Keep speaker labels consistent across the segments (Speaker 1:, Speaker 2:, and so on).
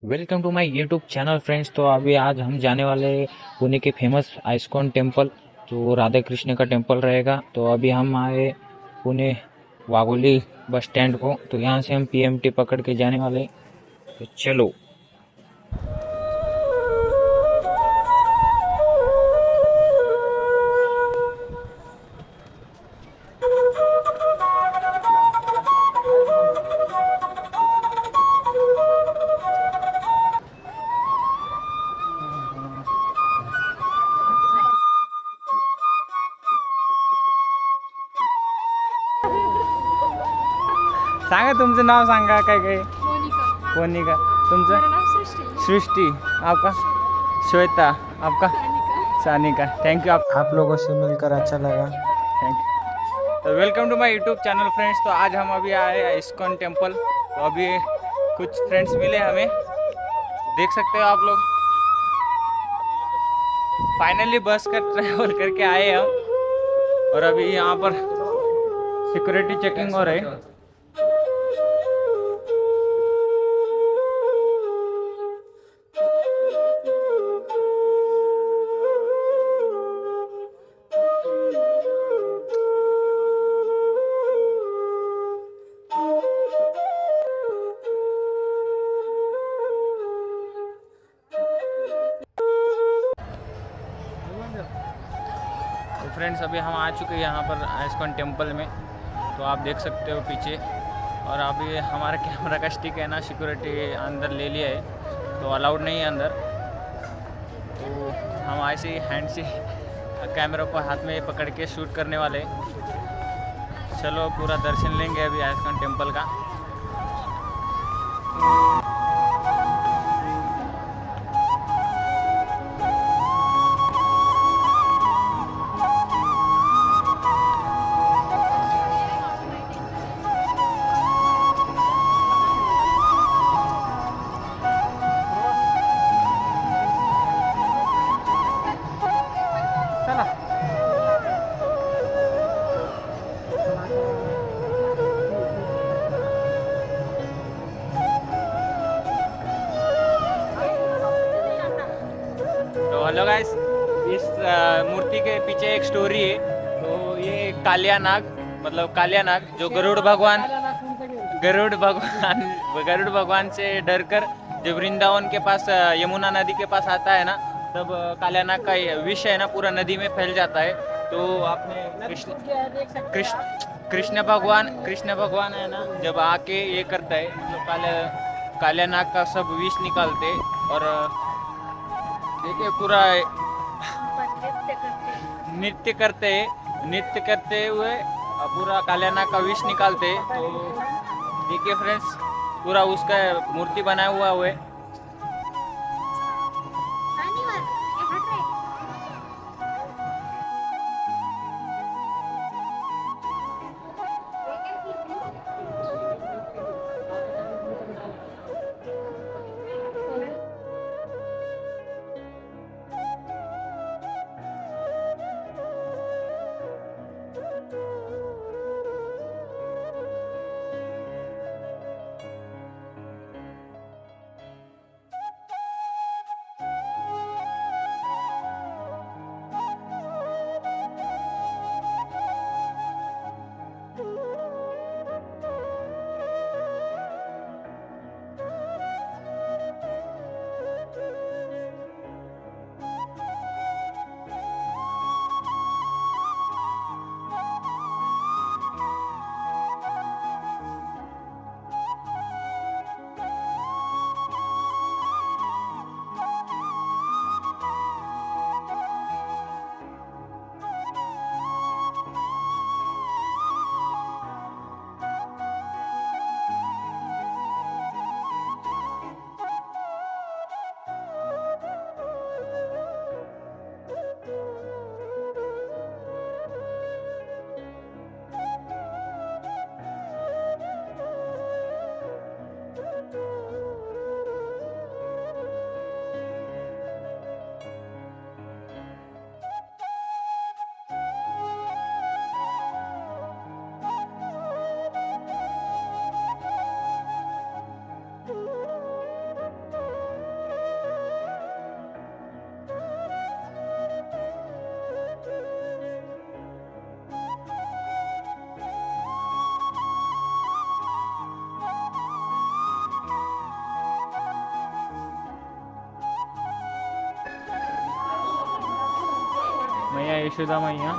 Speaker 1: Welcome to my YouTube channel friends. तो अभी आज हम जाने वाले हैं पुणे के फेमस आइस्कॉन टेम्पल, जो राधा कृष्ण का टेम्पल रहेगा। तो अभी हम आए पुणे वाघोली बस स्टैंड को, तो यहाँ से हम पीएमटी पकड़ के जाने वाले हैं। तो चलो।
Speaker 2: सांगा तुमचं नाव सांगा काय काय
Speaker 3: मोनिका।
Speaker 2: कोणी का
Speaker 3: मेरा
Speaker 2: तुमचं
Speaker 3: नाम सृष्टि है।
Speaker 2: सृष्टि आपका श्वेता आपका
Speaker 3: सानिका।
Speaker 2: सानिका थैंक यू आप लोगों से मिलकर अच्छा लगा थैंक यू। तो welcome to my YouTube channel friends. तो आज हम अभी आए हैं इस्कॉन टेम्पल। तो अभी कुछ फ्रेंड्स मिले हमें, देख सकते हो आप लोग। फाइनली बस का ट्रैवल करके आए हम, और अभी यहाँ पर सिक्योरिटी चेकिंग हो रही है। तो फ्रेंड्स अभी हम आ चुके हैं यहाँ पर आइस्कॉन टेम्पल में। तो आप देख सकते हो पीछे, और अभी हमारा कैमरा का स्टिक है ना, सिक्योरिटी अंदर ले लिया है, तो अलाउड नहीं है अंदर। तो हम ऐसे ही हैंड से कैमरा को हाथ में पकड़ के शूट करने वाले हैं। चलो पूरा दर्शन लेंगे अभी आइस्कॉन टेम्पल का। चला तो हेलो गाइस, इस मूर्ति के पीछे एक स्टोरी है। तो ये कालिया नाग, मतलब कालिया नाग जो गरुड़ भगवान से डरकर जब वृंदावन के पास यमुना नदी के पास आता है ना, तब कालिया नाग का ये विष है ना पूरा नदी में फैल जाता है। तो आपने कृष्ण भगवान है ना, जब आके ये करता है तो कालिया नाग का सब विष निकालते। और देखिए पूरा नृत्य करते हुए पूरा कालियाना का विष निकालते। तो देखिए फ्रेंड्स, पूरा उसका मूर्ति बनाया हुआ है। आहे यशोदा मैया.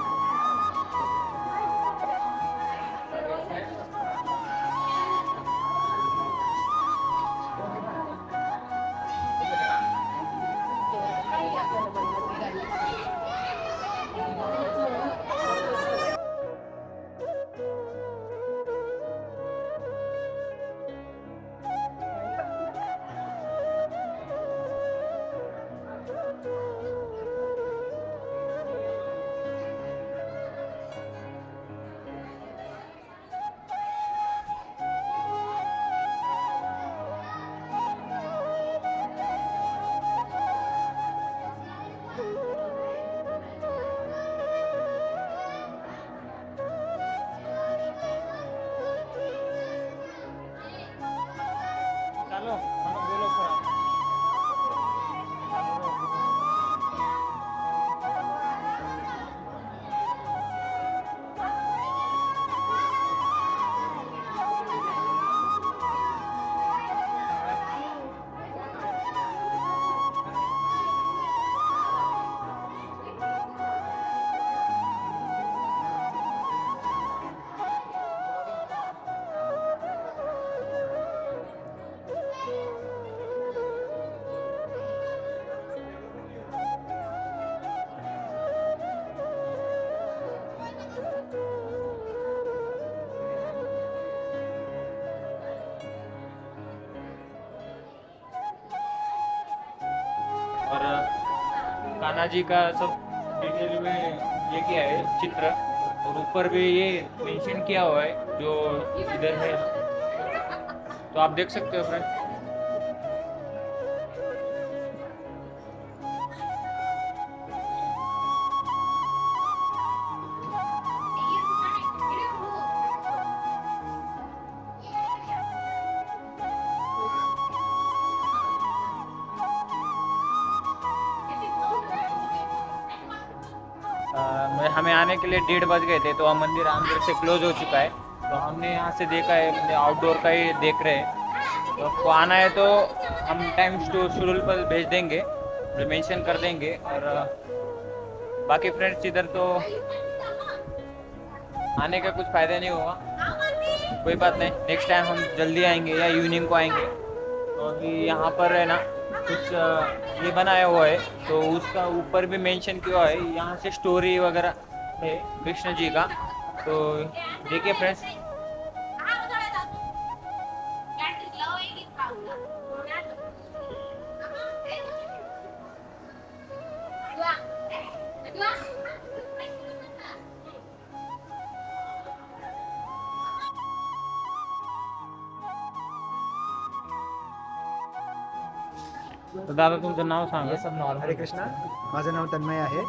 Speaker 2: चालो हम बोलो थोड़ा. और कान्हा जी का सब डिटेल में ये किया है चित्र, और ऊपर भी ये मेंशन किया हुआ है जो इधर है, तो आप देख सकते हो फ्रेंड. हमें आने के लिए 1:30 बज गए थे, तो वह मंदिर अंदर से क्लोज हो चुका है. तो हमने यहाँ से देखा है, आउटडोर का ही देख रहे हैं. तो आपको आना है तो हम टाइम शेड्यूल पर भेज देंगे, मेंशन कर देंगे. और बाकी फ्रेंड्स इधर तो आने का कुछ फ़ायदा नहीं होगा, कोई बात नहीं, नेक्स्ट टाइम हम जल्दी आएंगे या इवनिंग को आएंगे. तो अभी यहाँ पर है ना कुछ ये बनाया हुआ है, तो उसका ऊपर भी मेंशन किया है, यहाँ से स्टोरी वगैरह है कृष्ण जी का. तो देखिए फ्रेंड्स, तर दादा तुमचं नाव सांगा.
Speaker 4: हरे कृष्णा, माझं नाव तन्मय आहे.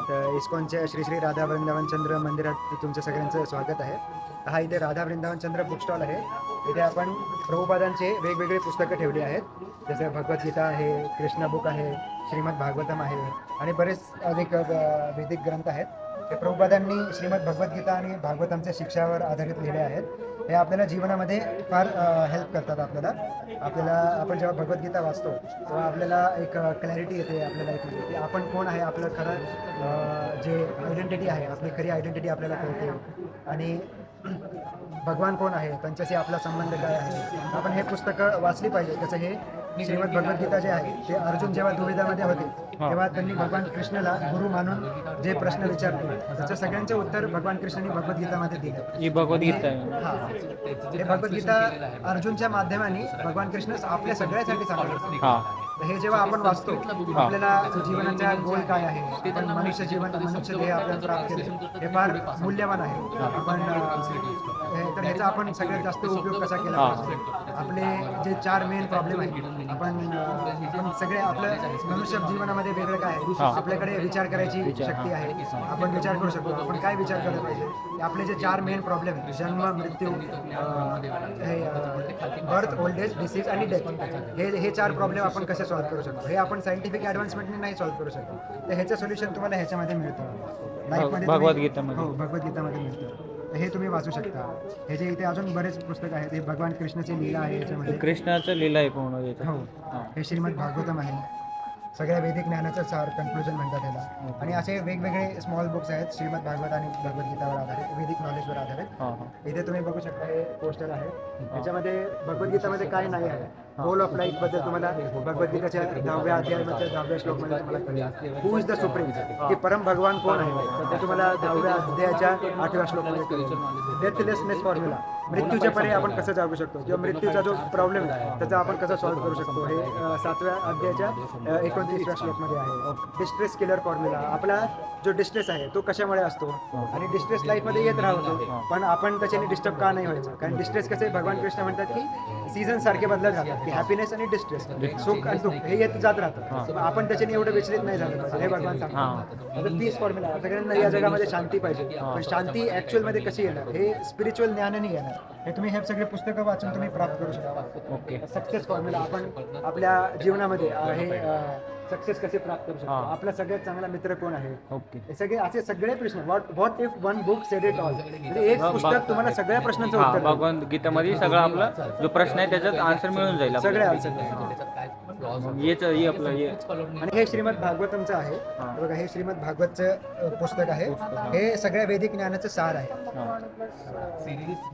Speaker 4: तर इस्कॉनच्या श्री श्री राधा वृंदावन चंद्र मंदिरात तुमचं सगळ्यांचं स्वागत आहे. हा इथे राधा वृंदावन चंद्र बुक स्टॉल आहे. इथे आपण प्रभुपादांचे वेगवेगळे पुस्तकं ठेवली आहेत, जसं भगवद्गीता आहे, कृष्ण बुक आहे, श्रीमद भागवतम आहे आणि बरेच अधिक वैदिक ग्रंथ आहेत. ते प्रभुपादांनी श्रीमद भगवद्गीता आणि भागवतमच्या शिक्षावर आधारित लिहिले आहेत. हे आपल्याला जीवनामध्ये फार हेल्प करतात. आपल्याला आपण जेव्हा भगवद्गीता वाचतो तेव्हा आपल्याला एक क्लॅरिटी येते, आपल्याला एक की आपण कोण आहे, आपलं खरं जे आयडेंटिटी आहे, आपली खरी आयडेंटिटी आपल्याला कळते आणि भगवान कोण आहे, त्यांच्याशी आपला संबंध काय आहे. आपण हे पुस्तकं वाचली पाहिजे. त्याचं हे श्रीमद भगवद्गीता जे आहे ते अर्जुन जेव्हा दुविधामध्ये होते तेव्हा त्यांनी भगवान कृष्णाला गुरु मानून जे प्रश्न विचारले त्याचं सगळ्यांचे उत्तर भगवान कृष्णांनी भगवद्गीतामध्ये दिले.
Speaker 2: ही भगवद्गीता आहे.
Speaker 4: हा, हे भगवद्गीता अर्जुनच्या माध्यमाने भगवान कृष्ण आपल्या सगळ्यासाठी सांगतात. हे जेव्हा आपण वाचतो आपल्याला जीवनाचा गोल काय आहे, आपण मनुष्य ध्येय आपल्याला प्राप्त केले, हे फार मूल्यवान आहे. आपण तर ह्याचा आपण सगळ्यात जास्त उपयोग कसा केला पाहिजे. आपले जे 4 मेन प्रॉब्लेम आहेत, आपण सगळे आपलं मनुष्य जीवनामध्ये वेगळं काय आहे, आपल्याकडे विचार करायची शक्ती आहे, आपण विचार करू शकतो. आपण काय विचार केला पाहिजे, आपले जे 4 मेन प्रॉब्लेम आहेत, जन्म, मृत्यू, बर्थ, ओल्ड एज, डिसीज आणि डेथ, हे 4 प्रॉब्लेम आपण कसे सॉल्व्ह करू शकतो. हे आपण सायंटिफिक ॲडव्हान्समेंटने नाही सॉल्व्ह करू शकतो. तर ह्याचं सोल्युशन तुम्हाला ह्याच्यामध्ये मिळतं, लाईफमध्ये
Speaker 2: भगवद्गीतामध्ये.
Speaker 4: भगवद्गीतामध्ये मिळतं. हे तुम्ही वाचू शकता. हे जे इथे अजून बरेच पुस्तक आहेत, हे भगवान कृष्णाची लीला आहे याच्यामध्ये.
Speaker 2: कृष्णाचं लीला आहे पूर्ण.
Speaker 4: हो, हे श्रीमद भागवतम आहे. सगळ्या वैदिक ज्ञानाचं सार कन्क्लुजन म्हणतात त्याला. आणि असे वेगवेगळे स्मॉल बुक्स आहेत श्रीमद भागवत आणि भगवद्गीतावर आधारित, वैदिक नॉलेजवर आधारित. इथे तुम्ही बघू शकता हे पोस्टर आहे. त्याच्यामध्ये भगवद्गीतामध्ये काय नाही आहे, गोल ऑफ लाईफ बद्दल तुम्हाला भगवद्गीताच्या 10व्या अध्यायामध्ये 10व्या श्लोकमध्ये तुम्हाला कळेल. हू इज द सुप्रीम, की परम भगवान कोण आहे ते तुम्हाला 10व्या अध्यायाच्या 8व्या श्लोकमध्ये कळेल. डेथलेसनेस फॉर्म्युला, मृत्यूच्या परे आपण कसं जागू शकतो किंवा मृत्यूचा जो प्रॉब्लेम आहे त्याचा आपण कसं सॉल्व्ह करू शकतो हे 7व्या अध्यायाच्या 29व्या श्लोकमध्ये आहे. डिस्ट्रेस किलर फॉर्म्युला, आपला जो डिस्ट्रेस आहे तो कशामुळे असतो आणि डिस्ट्रेस लाईफमध्ये येत राहतो, पण आपण त्याच्याने डिस्टर्ब का नाही व्हायचं. कारण डिस्ट्रेस कसे भगवान कृष्ण म्हणतात की सीझन सारखे बदलत जातात, की हॅपीनेस आणि डिस्ट्रेस, सुख आणि दुःख हे येत जात राहतं. आपण त्याच्याने एवढं विचलित नाही झालं पाहिजे हे भगवान सांगतात. पीस फॉर्म्युला, सगळ्यांना या जगामध्ये शांती पाहिजे, पण शांती ऍक्च्युअल मध्ये कशी येणार हे स्पिरिच्युअल ज्ञानाने येणार. हे तुम्ही हे सगळे पुस्तकं वाचून तुम्ही प्राप्त करू शकता.
Speaker 1: ओके.
Speaker 4: सक्सेस फॉर्म्युला, आपण आपल्या जीवनामध्ये हे सक्सेस कसे प्राप्त करू शकतो, आपला सगळ्यात चांगला मित्र कोण आहे,
Speaker 1: ओके.
Speaker 4: हे सगळे असे सगळे प्रश्न. What if one book sed it all, म्हणजे एक पुस्तक तुम्हाला सगळ्या प्रश्नांचं उत्तर देईल.
Speaker 2: भगवद्गीतेमध्ये सगळं आपला जो प्रश्न आहे त्याच्यात आन्सर मिळून जाईल
Speaker 4: सगळे
Speaker 2: आपल्याला. हे आपलं हे
Speaker 4: आणि हे श्रीमद भागवतमचं आहे. बघा हे श्रीमद भागवतचं पुस्तक आहे. हे सगळ्या वैदिक ज्ञानाचं सार आहे.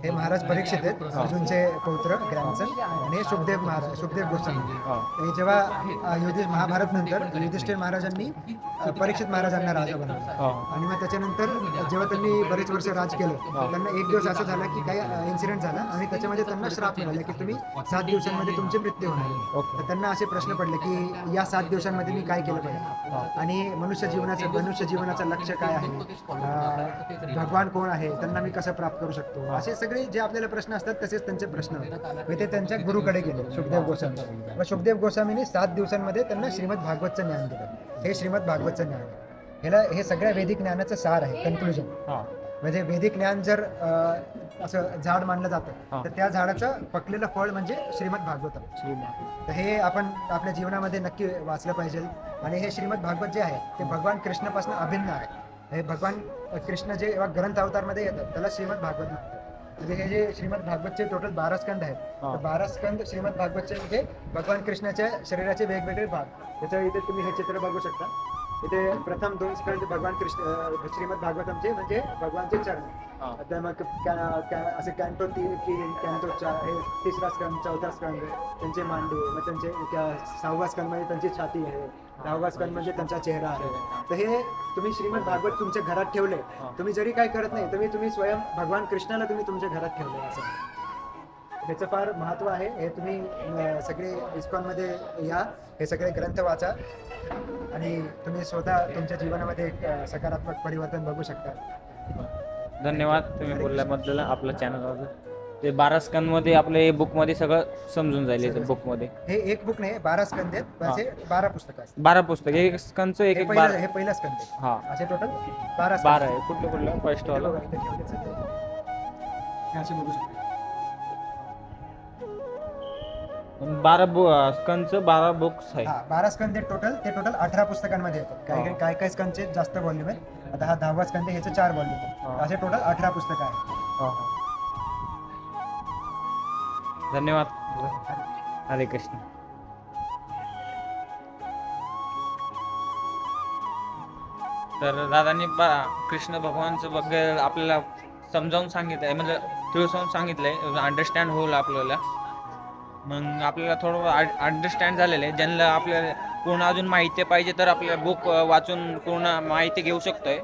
Speaker 4: हे महाराज परीक्षित आहेत, अर्जुनचे पौत्र ग्रँडसन, आणि हे सुखदेव गोस्वामी. हे जेव्हा महाभारत नंतर युधिष्ठिर महाराजांनी परीक्षित महाराजांना राजा बनवलं, आणि मग त्याच्यानंतर जेव्हा त्यांनी बरेच वर्ष राज केलं, त्यांना एक दिवस असं झाला की काही इन्सिडेंट झाला आणि त्याच्यामध्ये त्यांना श्राप मिळाला की तुम्ही 7 दिवसांमध्ये तुमचे मृत्यू होणार. तर त्यांना असे प्रश्न पडले की या 7 दिवसांमध्ये मी काय केलं पाहिजे, आणि मनुष्य जीवनाचं लक्ष्य काय आहे, भगवान कोण आहे, त्यांना मी कसं प्राप्त करू शकतो, असे सगळे जे आपल्याला प्रश्न असतात तसेच त्यांचे प्रश्न होते. ते त्यांच्या गुरुकडे गेले, सुखदेव गोस्वामी. व सुखदेव गोस्वामीने 7 दिवसांमध्ये त्यांना श्रीमद भागवतचं ज्ञान दिलं. हे श्रीमद भागवतचं ज्ञान, ह्याला हे सगळ्या वैदिक ज्ञानाचं सार आहे, कन्क्लुजन. म्हणजे वैदिक ज्ञान जर असं झाड मानलं जातं तर त्या झाडाचं पकलेलं फळ म्हणजे श्रीमद भागवतम. तर हे आपण आपल्या जीवनामध्ये नक्की वाचलं पाहिजे. आणि हे श्रीमद भागवत जे आहे ते भगवान कृष्णापासून अभिन्न आहे. हे भगवान कृष्ण जे ग्रंथ अवतारमध्ये येतात त्याला श्रीमद भागवत म्हणतात. म्हणजे हे जे श्रीमद भागवतचे टोटल 12 स्कंद आहेत, तर 12 स्कंद श्रीमद भागवतचे म्हणजे भगवान कृष्णाच्या शरीराचे वेगवेगळे भाग. त्याच्या इथे तुम्ही हे चित्र बघू शकता. इथे प्रथम 2 स्कंद भगवान कृष्ण श्रीमद भागवतमचे म्हणजे भगवानचे चरण. मग असे कॅन्टो 3, कॅन्टो 4, हे 3रा स्कंद, 4था स्कंद त्यांचे मांडे, मग त्यांचे 6वा स्कंद म्हणजे त्यांची छाती आहे, 10वा स्कंद म्हणजे त्यांचा चेहरा आहे. तर हे तुम्ही श्रीमद भागवत तुमच्या घरात ठेवले, तुम्ही जरी काय करत नाही तुम्ही स्वयं भगवान कृष्णाला तुम्ही तुमच्या घरात ठेवले. असं त्याचं फार महत्त्व आहे. हे तुम्ही सगळे इस्कॉनमध्ये या, हे सगळे ग्रंथ वाचा आणि तुम्ही स्वतः तुमच्या जीवनामध्ये एक सकारात्मक परिवर्तन बघू शकता.
Speaker 2: धन्यवाद तुम्ही बोलल्याबद्दल. आपलं चॅनल ते 12 स्कंदमध्ये आपल्या बुकमध्ये सगळं समजून जाईल. बुकमध्ये
Speaker 4: हे एक बुक नाही, 12 स्कंद आहेत. असे 12 पुस्तकं आहेत.
Speaker 2: 12 पुस्तक, एक स्कंदचं एक 12.
Speaker 4: हे पहिला स्कंद आहे.
Speaker 2: हा,
Speaker 4: असे टोटल 12
Speaker 2: आहे. कुठलं फर्स्ट वाला
Speaker 4: असे बघू शकता.
Speaker 2: 12 स्कंदचं 12 बुक्स आहे.
Speaker 4: 12 स्कंद ते टोटल 18 पुस्तकांमध्ये येतात. काही स्कंदचे जास्त व्हॉल्यूम आहेत. आता हा 10वा स्कंद, ह्याचे 4 व्हॉल्यूम आहेत. असे टोटल 18 पुस्तकं आहेत.
Speaker 2: धन्यवाद. हरे कृष्ण. तर दादांनी कृष्ण भगवानचं बद्दल आपल्याला समजावून सांगितलंय, म्हणजे समजावून सांगितलंय, अंडरस्टँड होईल आपल्याला. मग आपल्याला थोडं अंडरस्टँड झालेलं आहे. ज्यांना आपल्याला पूर्ण अजून माहिती पाहिजे तर आपल्याला बुक वाचून पूर्ण माहिती घेऊ शकतोय.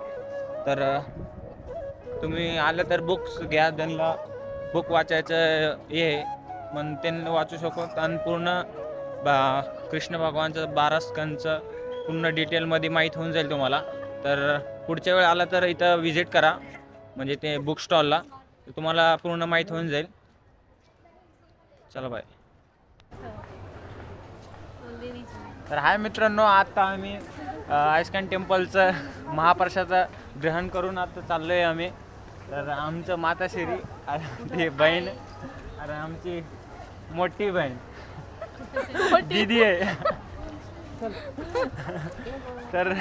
Speaker 2: तर तुम्ही आलं तर बुक्स घ्या, ज्यांना बुक वाचायचं हे मग त्यांना वाचू शकतो. आणि पूर्ण कृष्ण भगवानचं 12 स्कंदचं पूर्ण डिटेलमध्ये माहीत होऊन जाईल तुम्हाला. तर पुढच्या वेळ आला तर इथं व्हिजिट करा, म्हणजे ते बुक स्टॉलला, तुम्हाला पूर्ण माहीत होऊन जाईल. चला बाय. तर हाय मित्रांनो, आता आम्ही आइस्कॉन टेम्पलचं महाप्रसाद ग्रहण करून आता चाललो आहे आम्ही. तर आमचं माताश्री ती बहीण आणि आमची मोठी बहीण दीदी आहे. तर